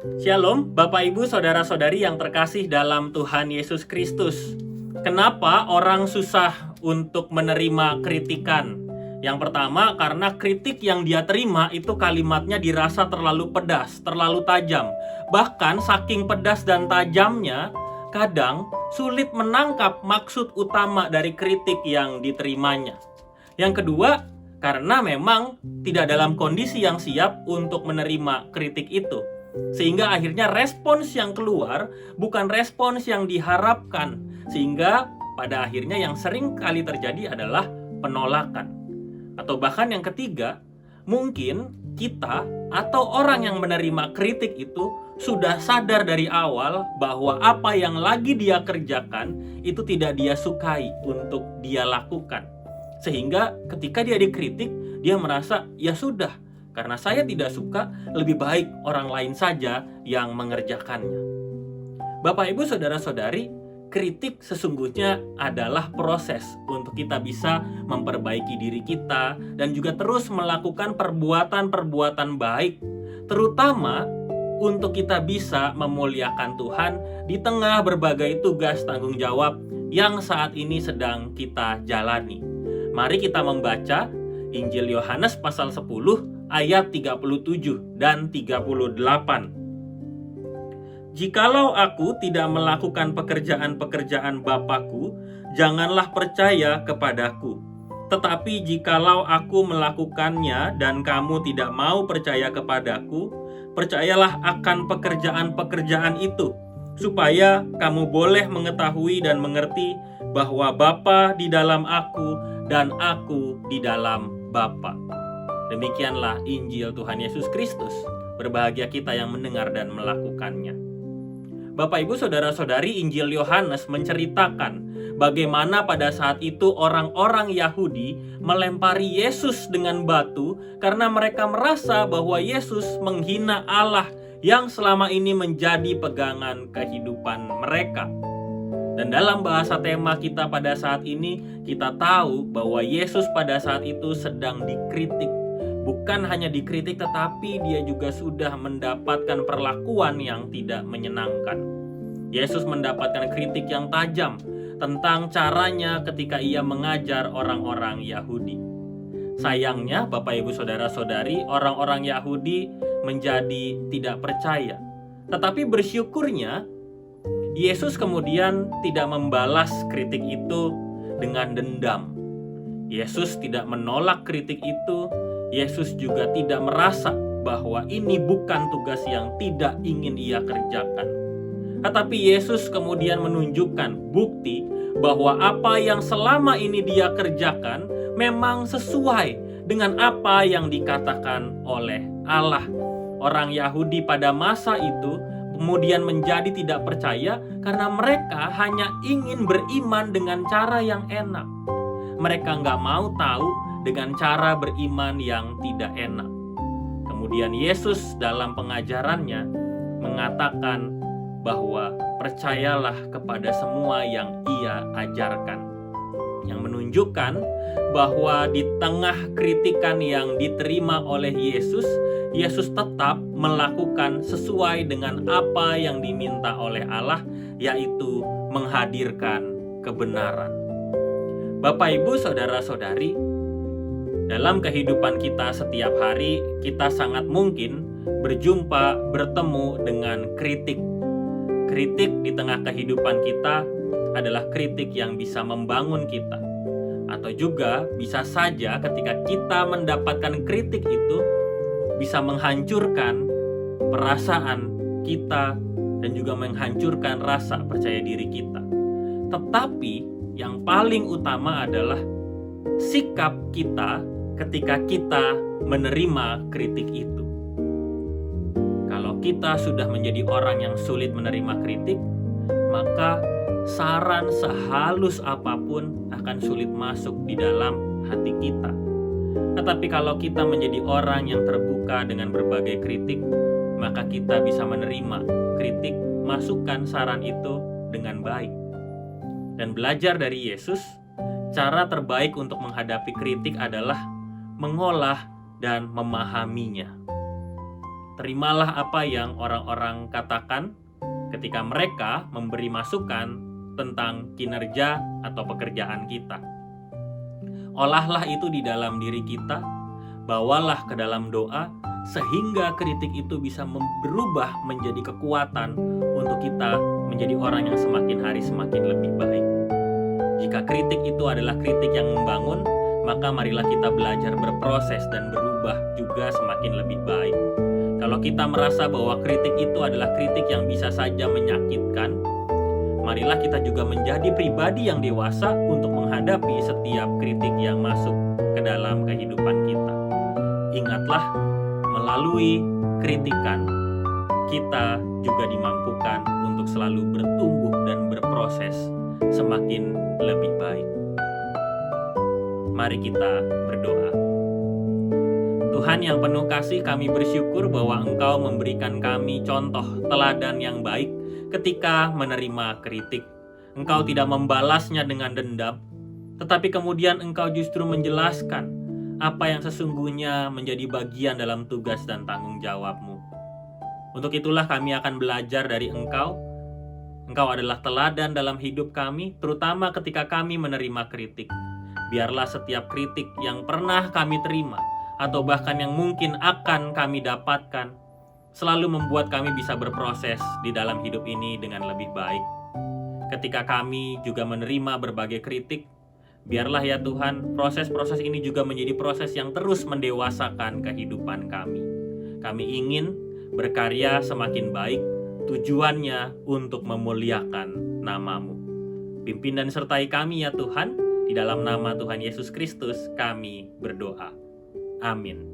Shalom, Bapak Ibu, Saudara-saudari yang terkasih dalam Tuhan Yesus Kristus. Kenapa orang susah untuk menerima kritikan? Yang pertama, karena kritik yang dia terima itu kalimatnya dirasa terlalu pedas, terlalu tajam. Bahkan saking pedas dan tajamnya, kadang sulit menangkap maksud utama dari kritik yang diterimanya. Yang kedua, karena memang tidak dalam kondisi yang siap untuk menerima kritik itu. Sehingga akhirnya respons yang keluar bukan respons yang diharapkan. Sehingga pada akhirnya yang sering kali terjadi adalah penolakan. Atau bahkan yang ketiga, mungkin kita atau orang yang menerima kritik itu sudah sadar dari awal bahwa apa yang lagi dia kerjakan itu tidak dia sukai untuk dia lakukan. Sehingga ketika dia dikritik, dia merasa ya sudah, karena saya tidak suka, lebih baik orang lain saja yang mengerjakannya. Bapak, Ibu, Saudara-saudari, kritik sesungguhnya adalah proses untuk kita bisa memperbaiki diri kita dan juga terus melakukan perbuatan-perbuatan baik, terutama untuk kita bisa memuliakan Tuhan di tengah berbagai tugas tanggung jawab yang saat ini sedang kita jalani. Mari kita membaca Injil Yohanes pasal 10 ayat 37 dan 38. Jikalau aku tidak melakukan pekerjaan-pekerjaan Bapa-Ku, janganlah percaya kepadaku. Tetapi jikalau aku melakukannya dan kamu tidak mau percaya kepadaku, percayalah akan pekerjaan-pekerjaan itu, supaya kamu boleh mengetahui dan mengerti bahwa Bapa di dalam aku dan aku di dalam Bapa. Demikianlah Injil Tuhan Yesus Kristus. Berbahagia kita yang mendengar dan melakukannya. Bapak, Ibu, Saudara-saudari, Injil Yohanes menceritakan bagaimana pada saat itu orang-orang Yahudi melempari Yesus dengan batu karena mereka merasa bahwa Yesus menghina Allah yang selama ini menjadi pegangan kehidupan mereka. Dan dalam bahasa tema kita pada saat ini, kita tahu bahwa Yesus pada saat itu sedang dikritik. Bukan hanya dikritik, tetapi dia juga sudah mendapatkan perlakuan yang tidak menyenangkan. Yesus mendapatkan kritik yang tajam tentang caranya ketika ia mengajar orang-orang Yahudi. Sayangnya, Bapak, Ibu, Saudara-saudari, orang-orang Yahudi menjadi tidak percaya. Tetapi bersyukurnya, Yesus kemudian tidak membalas kritik itu dengan dendam. Yesus tidak menolak kritik itu. Yesus juga tidak merasa bahwa ini bukan tugas yang tidak ingin ia kerjakan. Tetapi Yesus kemudian menunjukkan bukti bahwa apa yang selama ini dia kerjakan memang sesuai dengan apa yang dikatakan oleh Allah. Orang Yahudi pada masa itu kemudian menjadi tidak percaya karena mereka hanya ingin beriman dengan cara yang enak. Mereka nggak mau tahu dengan cara beriman yang tidak enak. Kemudian Yesus dalam pengajarannya mengatakan bahwa percayalah kepada semua yang ia ajarkan. Yang menunjukkan bahwa di tengah kritikan yang diterima oleh Yesus, Yesus tetap melakukan sesuai dengan apa yang diminta oleh Allah, yaitu menghadirkan kebenaran. Bapak, Ibu, Saudara-saudari, dalam kehidupan kita setiap hari, kita sangat mungkin bertemu dengan kritik. Kritik di tengah kehidupan kita adalah kritik yang bisa membangun kita. Atau juga bisa saja ketika kita mendapatkan kritik itu bisa menghancurkan perasaan kita dan juga menghancurkan rasa percaya diri kita. Tetapi yang paling utama adalah sikap kita ketika kita menerima kritik itu. Kalau kita sudah menjadi orang yang sulit menerima kritik, maka saran sehalus apapun akan sulit masuk di dalam hati kita. Tetapi kalau kita menjadi orang yang terbuka dengan berbagai kritik, maka kita bisa menerima kritik, masukan, saran itu dengan baik. Dan belajar dari Yesus, cara terbaik untuk menghadapi kritik adalah mengolah dan memahaminya. Terimalah apa yang orang-orang katakan ketika mereka memberi masukan tentang kinerja atau pekerjaan kita. Olahlah itu di dalam diri kita, bawalah ke dalam doa, sehingga kritik itu bisa berubah menjadi kekuatan untuk kita menjadi orang yang semakin hari semakin lebih baik. Jika kritik itu adalah kritik yang membangun, maka marilah kita belajar berproses dan berubah juga semakin lebih baik. Kalau kita merasa bahwa kritik itu adalah kritik yang bisa saja menyakitkan, marilah kita juga menjadi pribadi yang dewasa untuk menghadapi setiap kritik yang masuk ke dalam kehidupan kita. Ingatlah, melalui kritikan, kita juga dimampukan untuk selalu bertumbuh dan berproses semakin lebih baik. Mari kita berdoa. Tuhan yang penuh kasih, kami bersyukur bahwa Engkau memberikan kami contoh teladan yang baik ketika menerima kritik. Engkau tidak membalasnya dengan dendam, tetapi kemudian Engkau justru menjelaskan apa yang sesungguhnya menjadi bagian dalam tugas dan tanggung jawab-Mu. Untuk itulah kami akan belajar dari Engkau. Engkau adalah teladan dalam hidup kami, terutama ketika kami menerima kritik. Biarlah setiap kritik yang pernah kami terima, atau bahkan yang mungkin akan kami dapatkan, selalu membuat kami bisa berproses di dalam hidup ini dengan lebih baik. Ketika kami juga menerima berbagai kritik, biarlah ya Tuhan, proses-proses ini juga menjadi proses yang terus mendewasakan kehidupan kami. Kami ingin berkarya semakin baik, tujuannya untuk memuliakan nama-Mu. Pimpin dan sertai kami ya Tuhan, di dalam nama Tuhan Yesus Kristus kami berdoa. Amin.